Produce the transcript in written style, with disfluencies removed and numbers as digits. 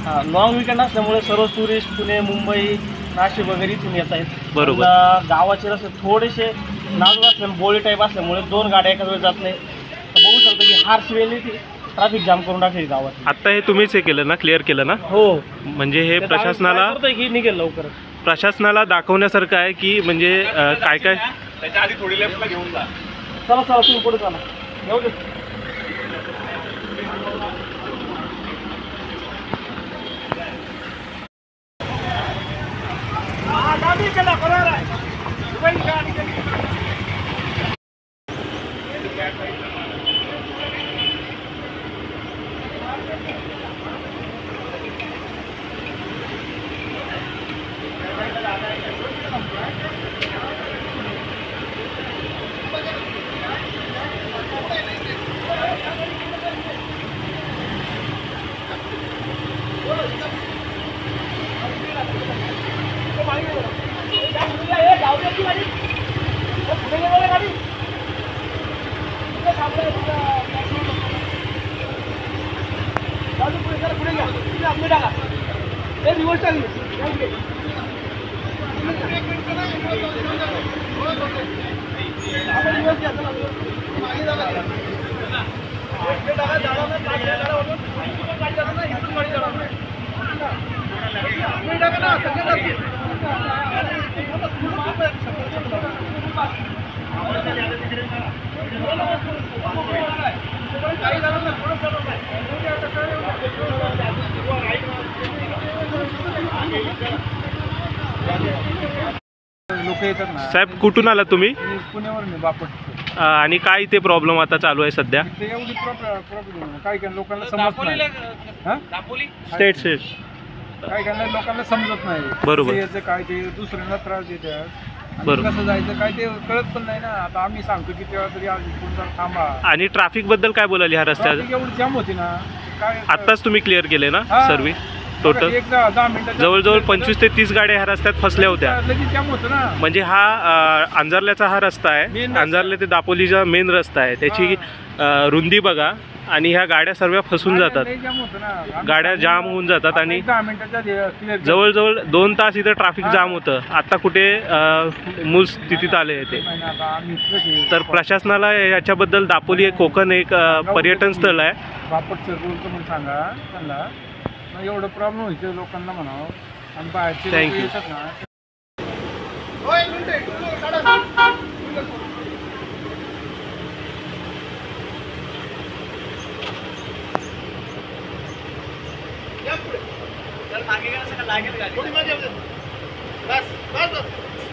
हां, long weekend असल्यामुळे सर्व टुरिस्ट पुणे, मुंबई, नाशिक वगैरे इथून येत आहेत. बरोबर. पण गावाचे रस्ते थोडेसे नाजूक असल्यामुळे बोळी टाईप असल्यामुळे 2 गाड्या एकाच वेळेस जात नाही. तर बघू शकतो की हार्श वेळी ती ट्रॅफिक जाम करून टाकली गावात. आता हे तुम्हीच हे केलं ना, क्लिअर केलं ना? हो, म्हणजे हे प्रशासनाला करतोय की निघेल लवकरच. प्रशासनाला दाखवण्यासारखं आहे की म्हणजे काय काय. त्याच्या आधी थोडी लेफ्टला घेऊन जा. चला चला तुम्ही पुढे चला. येऊ दे. लोक येतात ना. साहेब कुठून आला तुम्ही? पुण्यावरून बापट. आणि काय इथे प्रॉब्लेम आता चालू आहे सध्या? एवढी प्रॉब्लेम काय काय लोकांना समजत नाही. स्टेट काय काय लोकांना समजत नाही. बरोबर. याचं काय ते दुसऱ्यांना त्रास देतात. बरोबर. कसं जायचं काय ते कळत पण नाही ना. आता आम्ही सांगतो की तेव्हा तरी कोणता थांबा. आणि ट्रॅफिक बद्दल काय बोलाली ह्या रस्त्यात? एवढी जाम होती ना. काय आत्ताच तुम्ही क्लिअर केले ना हा. सर्व टोटल? 10 मिनिटं जवळजवळ 25 ते 30 गाड्या ह्या रस्त्यात फसल्या होत्या. लगेच जाम होतं ना. म्हणजे हा अंजारल्याचा हा रस्ता आहे. Main रस्ता. अंजारले ते दापोलीचा मेन रस्ता आहे. त्याची रुंदी बघा आणि ह्या गाड्या सर्व फसून जातात. लई जाम होतं ना. गाड्या जाम होऊन जातात आणि 10 मिनिटाच्या clear जवळजवळ 2 तास इथं ट्रॅफिक जाम होतं. आता कुठे मूळ स्थितीत आले ते. आता आम्ही इथलंच आहे. तर प्रशासनाला याच्याबद्दल दापोली हे कोकण एक पर्यटन स्थळ आहे. बापट बोलतो म्हणून सांगा त्यांना. मग एवढं प्रॉब्लेम व्हायचं लोकांना म्हणावं. आणि बाहेरचे Thank लोक you. येतात ना. मागे गेला सगळं लागेल. बस बस बस.